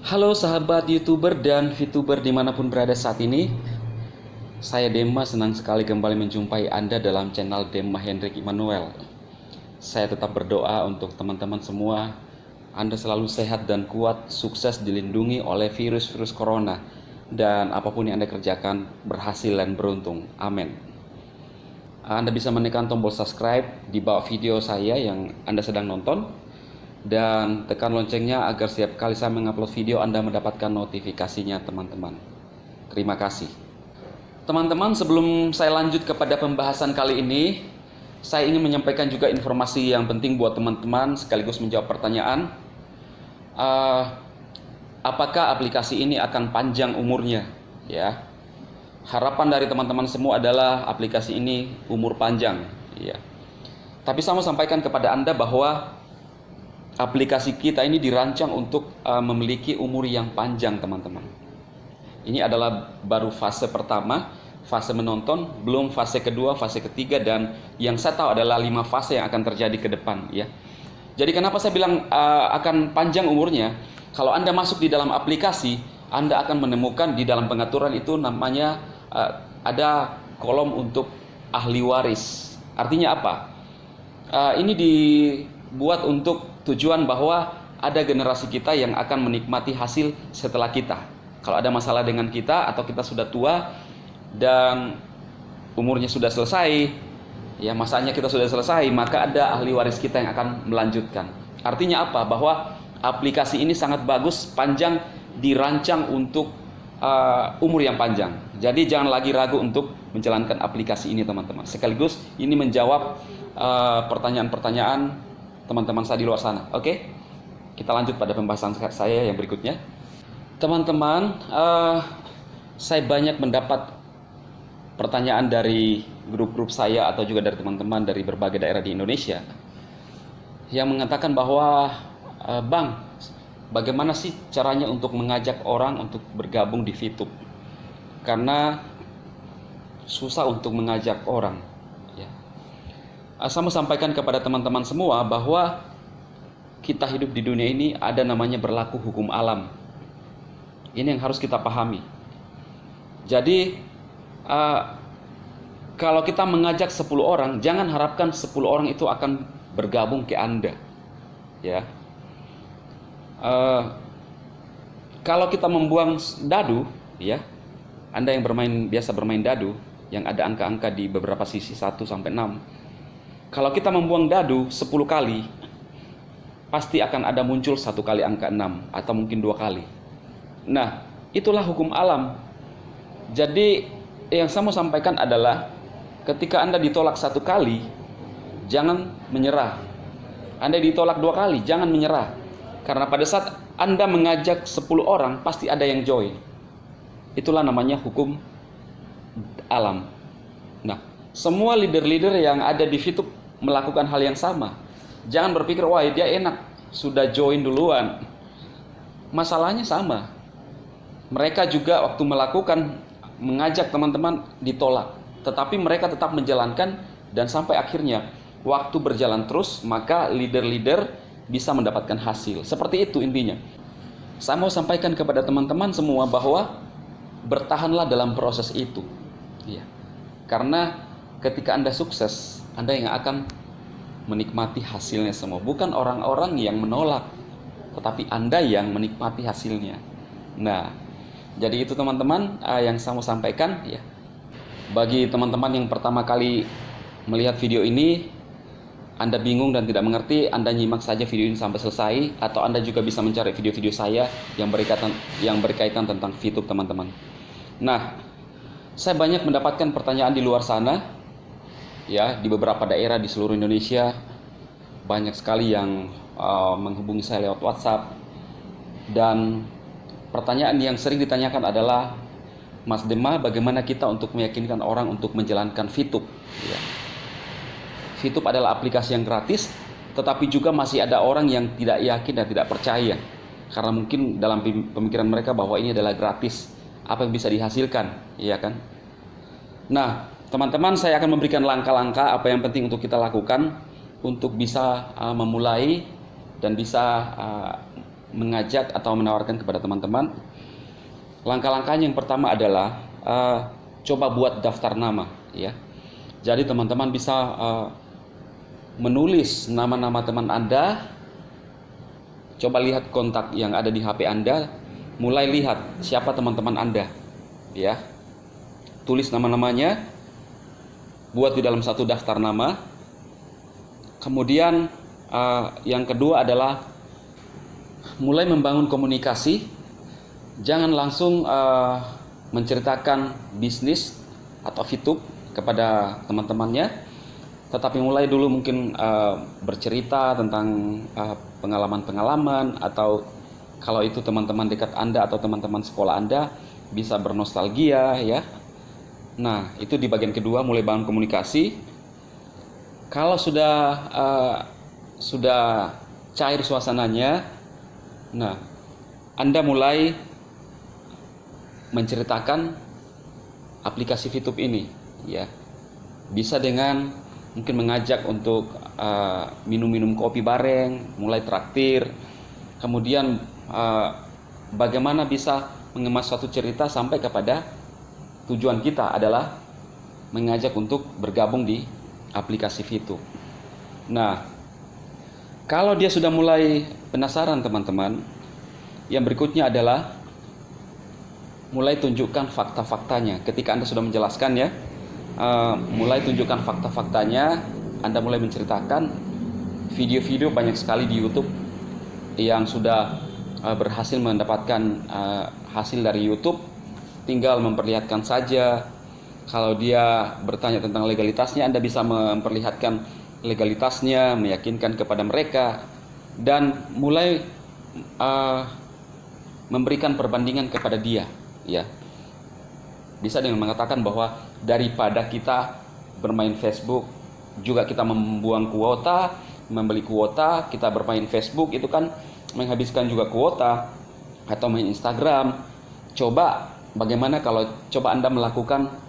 Halo sahabat YouTuber dan VTuber dimanapun berada saat ini. Saya Dema senang sekali kembali menjumpai Anda dalam channel Dema Hendrik Immanuel. Saya tetap berdoa untuk teman-teman semua, Anda selalu sehat dan kuat, sukses dilindungi oleh virus-virus corona, dan apapun yang Anda kerjakan berhasil dan beruntung. Amin. Anda bisa menekan tombol subscribe di bawah video saya yang Anda sedang nonton, dan tekan loncengnya agar setiap kali saya mengupload video Anda mendapatkan notifikasinya, teman-teman. Terima kasih. Teman-teman, sebelum saya lanjut kepada pembahasan kali ini, saya ingin menyampaikan juga informasi yang penting buat teman-teman sekaligus menjawab pertanyaan. Apakah aplikasi ini akan panjang umurnya? Ya. Harapan dari teman-teman semua adalah aplikasi ini umur panjang, ya. Tapi saya mau sampaikan kepada Anda bahwa aplikasi kita ini dirancang untuk memiliki umur yang panjang, teman-teman. Ini adalah baru fase pertama, fase menonton, belum fase kedua, fase ketiga, dan yang saya tahu adalah 5 fase yang akan terjadi ke depan, ya. Jadi kenapa saya bilang akan panjang umurnya? Kalau Anda masuk di dalam aplikasi, Anda akan menemukan di dalam pengaturan itu namanya ada kolom untuk ahli waris. Artinya apa? Ini dibuat untuk tujuan bahwa ada generasi kita yang akan menikmati hasil setelah kita. Kalau ada masalah dengan kita atau kita sudah tua dan umurnya sudah selesai, ya masanya kita sudah selesai, maka ada ahli waris kita yang akan melanjutkan. Artinya apa? Bahwa aplikasi ini sangat bagus, panjang, dirancang untuk umur yang panjang. Jadi jangan lagi ragu untuk menjalankan aplikasi ini, teman-teman. Sekaligus ini menjawab pertanyaan-pertanyaan teman-teman saya di luar sana. Oke, kita lanjut pada pembahasan saya yang berikutnya. Teman-teman, saya banyak mendapat pertanyaan dari grup-grup saya atau juga dari teman-teman dari berbagai daerah di Indonesia yang mengatakan bahwa Bang, bagaimana sih caranya untuk mengajak orang untuk bergabung di VTube? Karena susah untuk mengajak orang, ya. Saya mau sampaikan kepada teman-teman semua bahwa kita hidup di dunia ini ada namanya berlaku hukum alam. Ini yang harus kita pahami. Jadi kalau kita mengajak 10 orang, jangan harapkan 10 orang itu akan bergabung ke Anda, ya. Kalau kita membuang dadu, ya, Anda yang biasa bermain dadu, yang ada angka-angka di beberapa sisi 1 sampai 6. Kalau kita membuang dadu 10 kali, pasti akan ada muncul 1 kali angka 6 atau mungkin 2 kali. Nah, itulah hukum alam. Jadi yang saya mau sampaikan adalah ketika Anda ditolak 1 kali, jangan menyerah. Anda ditolak 2 kali, jangan menyerah. Karena pada saat Anda mengajak 10 orang, pasti ada yang join. Itulah namanya hukum alam. Nah, semua leader-leader yang ada di VTube melakukan hal yang sama. Jangan berpikir, wah dia enak, sudah join duluan. Masalahnya sama. Mereka juga waktu mengajak teman-teman ditolak. Tetapi mereka tetap menjalankan dan sampai akhirnya waktu berjalan terus, maka leader-leader bisa mendapatkan hasil. Seperti itu intinya. Saya mau sampaikan kepada teman-teman semua bahwa bertahanlah dalam proses itu, ya. Karena ketika Anda sukses, Anda yang akan menikmati hasilnya semua. Bukan orang-orang yang menolak, tetapi Anda yang menikmati hasilnya. Nah, jadi itu teman-teman yang saya mau sampaikan, ya. Bagi teman-teman yang pertama kali melihat video ini, Anda bingung dan tidak mengerti, Anda nyimak saja video ini sampai selesai, atau Anda juga bisa mencari video-video saya yang berkaitan tentang VTube, teman-teman. Nah, saya banyak mendapatkan pertanyaan di luar sana, ya, di beberapa daerah di seluruh Indonesia. Banyak sekali yang menghubungi saya lewat WhatsApp, dan pertanyaan yang sering ditanyakan adalah, Mas Dema, bagaimana kita untuk meyakinkan orang untuk menjalankan VTube, ya. VTube adalah aplikasi yang gratis, tetapi juga masih ada orang yang tidak yakin dan tidak percaya. Karena mungkin dalam pemikiran mereka bahwa ini adalah gratis, apa yang bisa dihasilkan, iya kan? Nah, teman-teman, saya akan memberikan langkah-langkah apa yang penting untuk kita lakukan untuk bisa memulai dan bisa mengajak atau menawarkan kepada teman-teman, langkah-langkahnya yang pertama adalah coba buat daftar nama, ya. Jadi teman-teman bisa menulis nama-nama teman Anda, coba lihat kontak yang ada di HP Anda, mulai lihat siapa teman-teman Anda, ya. Tulis nama-namanya, buat di dalam satu daftar nama. Kemudian yang kedua adalah mulai membangun komunikasi. Jangan langsung menceritakan bisnis atau fitup kepada teman-temannya, tetapi mulai dulu mungkin bercerita tentang pengalaman-pengalaman, atau kalau itu teman-teman dekat Anda atau teman-teman sekolah Anda bisa bernostalgia, ya. Nah, itu di bagian kedua, mulai bangun komunikasi. Kalau sudah cair suasananya, nah, Anda mulai menceritakan aplikasi fitup ini, ya. Bisa dengan mungkin mengajak untuk minum-minum kopi bareng, mulai traktir. Kemudian bagaimana bisa mengemas suatu cerita sampai kepada tujuan kita adalah mengajak untuk bergabung di aplikasi fitup. Nah, kalau dia sudah mulai penasaran teman-teman, yang berikutnya adalah mulai tunjukkan fakta-faktanya. Ketika Anda sudah menjelaskan, ya, mulai tunjukkan fakta-faktanya. Anda mulai menceritakan video-video banyak sekali di YouTube yang sudah berhasil mendapatkan hasil dari YouTube. Tinggal memperlihatkan saja. Kalau dia bertanya tentang legalitasnya, Anda bisa memperlihatkan legalitasnya, meyakinkan kepada mereka, dan mulai memberikan perbandingan kepada dia, ya. Bisa dengan mengatakan bahwa daripada kita bermain Facebook, juga kita membuang kuota, membeli kuota, kita bermain Facebook itu kan menghabiskan juga kuota, atau main Instagram. Coba bagaimana kalau coba Anda melakukan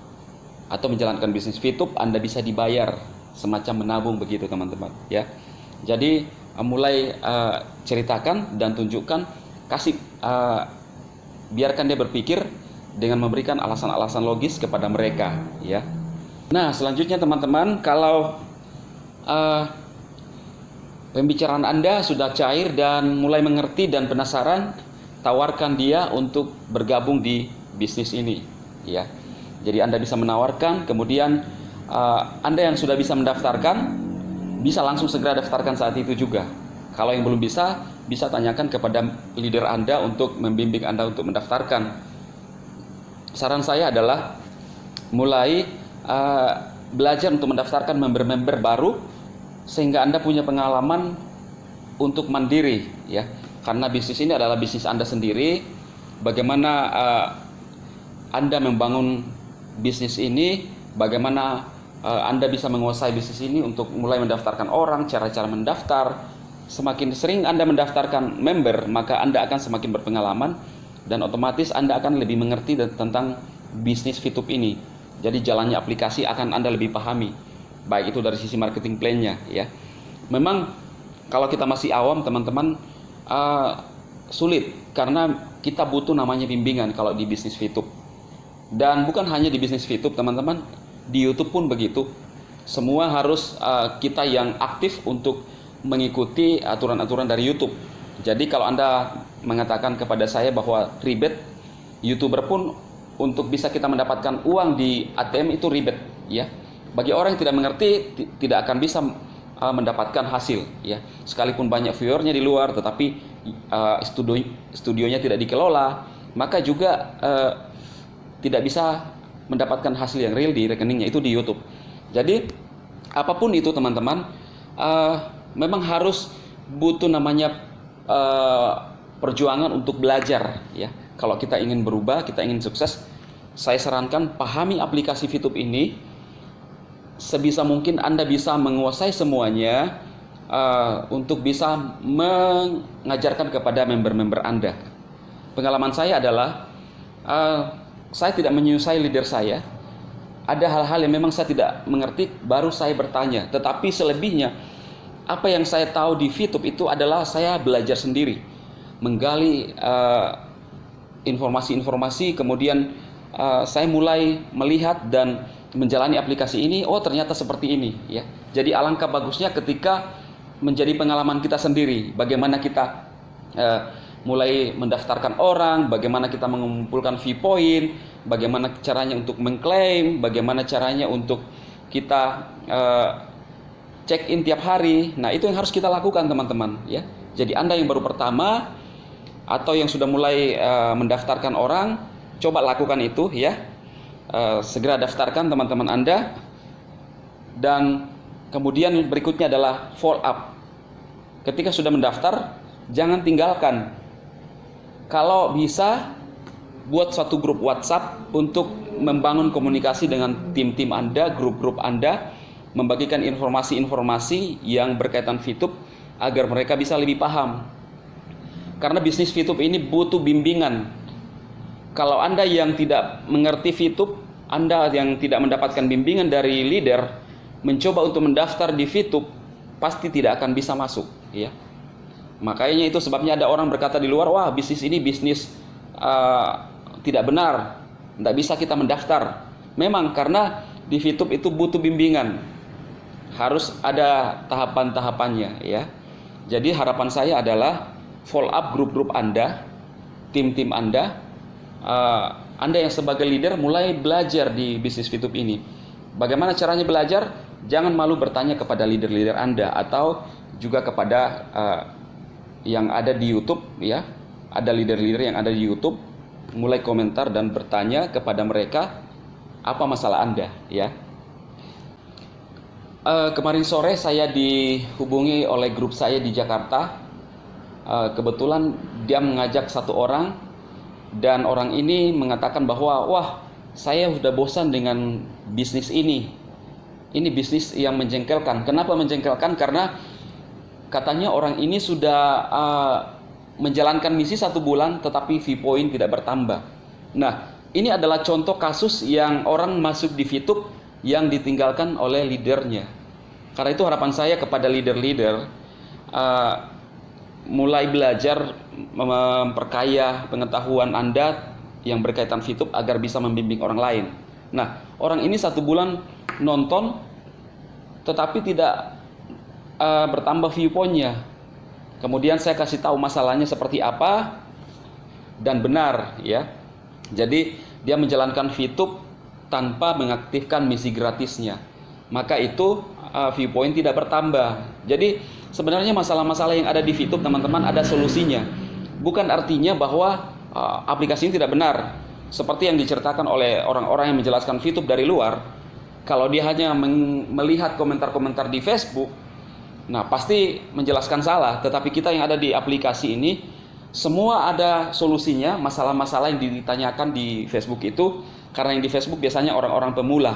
atau menjalankan bisnis fitup, Anda bisa dibayar semacam menabung begitu teman-teman, ya. Jadi mulai ceritakan dan tunjukkan, kasih biarkan dia berpikir dengan memberikan alasan-alasan logis kepada mereka, ya. Nah, selanjutnya teman-teman, kalau pembicaraan Anda sudah cair dan mulai mengerti dan penasaran, tawarkan dia untuk bergabung di bisnis ini, ya. Jadi Anda bisa menawarkan, kemudian Anda yang sudah bisa mendaftarkan bisa langsung segera daftarkan saat itu juga. Kalau yang belum bisa tanyakan kepada leader Anda untuk membimbing Anda untuk mendaftarkan. Saran saya adalah mulai belajar untuk mendaftarkan member-member baru, sehingga Anda punya pengalaman untuk mandiri, ya. Karena bisnis ini adalah bisnis Anda sendiri. Bagaimana Anda membangun bisnis ini, bagaimana Anda bisa menguasai bisnis ini untuk mulai mendaftarkan orang, cara-cara mendaftar. Semakin sering Anda mendaftarkan member, maka Anda akan semakin berpengalaman, dan otomatis Anda akan lebih mengerti tentang bisnis fitup ini. Jadi jalannya aplikasi akan Anda lebih pahami, baik itu dari sisi marketing plan-nya, ya. Memang kalau kita masih awam teman-teman, sulit, karena kita butuh namanya bimbingan kalau di bisnis fitup. Dan bukan hanya di bisnis fitup teman-teman, di YouTube pun begitu. Semua harus kita yang aktif untuk mengikuti aturan-aturan dari YouTube. Jadi kalau Anda mengatakan kepada saya bahwa ribet, YouTuber pun untuk bisa kita mendapatkan uang di ATM itu ribet, ya. Bagi orang yang tidak mengerti, tidak akan bisa mendapatkan hasil, ya. Sekalipun banyak viewernya di luar, tetapi studionya tidak dikelola, maka juga tidak bisa mendapatkan hasil yang real di rekeningnya, itu di YouTube. Jadi apapun itu teman-teman, memang harus butuh namanya perjuangan untuk belajar, ya. Kalau kita ingin berubah, kita ingin sukses, saya sarankan pahami aplikasi fitup ini. Sebisa mungkin Anda bisa menguasai semuanya untuk bisa mengajarkan kepada member-member Anda. Pengalaman saya adalah saya tidak menyusahai leader saya. Ada hal-hal yang memang saya tidak mengerti, baru saya bertanya. Tetapi selebihnya, apa yang saya tahu di fitup itu adalah saya belajar sendiri. menggali informasi-informasi, kemudian saya mulai melihat dan menjalani aplikasi ini. Oh, ternyata seperti ini, ya. Jadi alangkah bagusnya ketika menjadi pengalaman kita sendiri, bagaimana kita mulai mendaftarkan orang, bagaimana kita mengumpulkan fee point, bagaimana caranya untuk mengklaim, bagaimana caranya untuk kita check in tiap hari. Nah, itu yang harus kita lakukan, teman-teman, ya. Jadi Anda yang baru pertama atau yang sudah mulai mendaftarkan orang, coba lakukan itu, ya. Segera daftarkan teman-teman Anda. Dan kemudian berikutnya adalah follow up. Ketika sudah mendaftar, jangan tinggalkan. Kalau bisa, buat suatu grup WhatsApp untuk membangun komunikasi dengan tim-tim Anda, grup-grup Anda, membagikan informasi-informasi yang berkaitan VTube agar mereka bisa lebih paham. Karena bisnis VTube ini butuh bimbingan. Kalau Anda yang tidak mengerti VTube, Anda yang tidak mendapatkan bimbingan dari leader, mencoba untuk mendaftar di VTube, pasti tidak akan bisa masuk, ya. Makanya itu sebabnya ada orang berkata di luar, wah, bisnis ini bisnis tidak benar, tidak bisa kita mendaftar. Memang karena di VTube itu butuh bimbingan, harus ada tahapan-tahapannya, ya. Jadi harapan saya adalah follow up grup-grup Anda, tim-tim Anda. Anda yang sebagai leader mulai belajar di bisnis VTube ini. Bagaimana caranya belajar? Jangan malu bertanya kepada leader-leader Anda atau juga kepada yang ada di YouTube, ya. Ada leader-leader yang ada di YouTube, mulai komentar dan bertanya kepada mereka apa masalah Anda, ya. Kemarin sore saya dihubungi oleh grup saya di Jakarta. Kebetulan dia mengajak satu orang. Dan orang ini mengatakan bahwa, wah, saya sudah bosan dengan bisnis ini. Ini bisnis yang menjengkelkan. Kenapa menjengkelkan? Karena katanya orang ini sudah menjalankan misi 1 bulan, tetapi fee point tidak bertambah. Nah, ini adalah contoh kasus yang orang masuk di VTube yang ditinggalkan oleh leadernya. Karena itu harapan saya kepada leader-leader, mulai belajar memperkaya pengetahuan Anda yang berkaitan VTube agar bisa membimbing orang lain. Nah, orang ini 1 bulan nonton tetapi tidak bertambah viewpoint-nya. Kemudian saya kasih tahu masalahnya seperti apa dan benar, ya. Jadi dia menjalankan VTube tanpa mengaktifkan misi gratisnya. Maka itu viewpoint tidak bertambah. Jadi sebenarnya masalah-masalah yang ada di VTube, teman-teman, ada solusinya. Bukan artinya bahwa aplikasi ini tidak benar. Seperti yang diceritakan oleh orang-orang yang menjelaskan VTube dari luar, kalau dia hanya melihat komentar-komentar di Facebook, nah pasti menjelaskan salah. Tetapi kita yang ada di aplikasi ini, semua ada solusinya. Masalah-masalah yang ditanyakan di Facebook itu, karena yang di Facebook biasanya orang-orang pemula.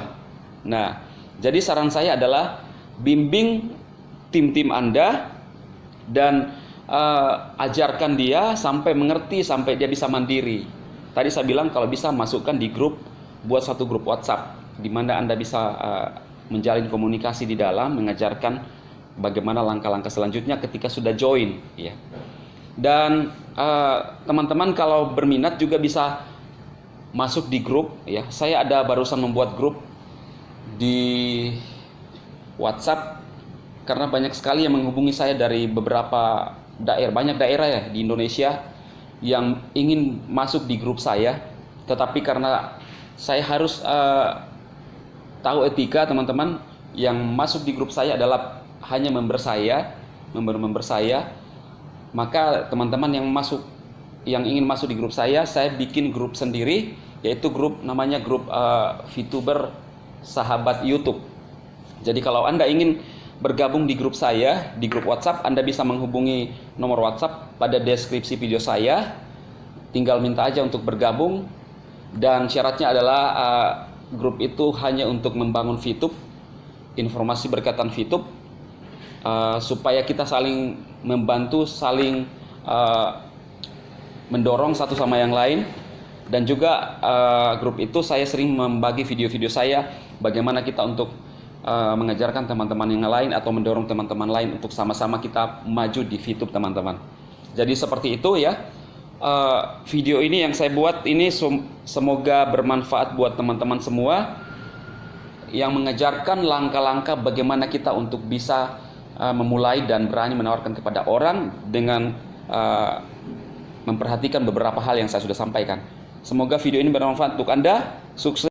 Nah, jadi saran saya adalah bimbing tim-tim Anda dan ajarkan dia sampai mengerti, sampai dia bisa mandiri. Tadi saya bilang kalau bisa masukkan di grup, buat satu grup WhatsApp di mana Anda bisa menjalin komunikasi di dalam, mengajarkan bagaimana langkah-langkah selanjutnya ketika sudah join, ya. Dan teman-teman kalau berminat juga bisa masuk di grup, ya. Saya ada barusan membuat grup di WhatsApp karena banyak sekali yang menghubungi saya dari beberapa daerah, banyak daerah ya di Indonesia yang ingin masuk di grup saya, tetapi karena saya harus tahu etika, teman-teman, yang masuk di grup saya adalah hanya member saya, maka teman-teman yang ingin masuk di grup saya bikin grup sendiri, yaitu grup namanya grup VTuber Sahabat YouTube. Jadi kalau Anda ingin bergabung di grup saya, di grup WhatsApp, Anda bisa menghubungi nomor WhatsApp pada deskripsi video saya. Tinggal minta aja untuk bergabung, dan syaratnya adalah grup itu hanya untuk membangun VTube, informasi berkaitan VTube, supaya kita saling membantu, saling mendorong satu sama yang lain. Dan juga grup itu saya sering membagi video-video saya, bagaimana kita untuk mengajarkan teman-teman yang lain atau mendorong teman-teman lain untuk sama-sama kita maju di VTube, teman-teman. Jadi seperti itu ya. Video ini yang saya buat ini semoga bermanfaat buat teman-teman semua yang mengajarkan langkah-langkah bagaimana kita untuk bisa memulai dan berani menawarkan kepada orang dengan memperhatikan beberapa hal yang saya sudah sampaikan. Semoga video ini bermanfaat untuk Anda. Sukses.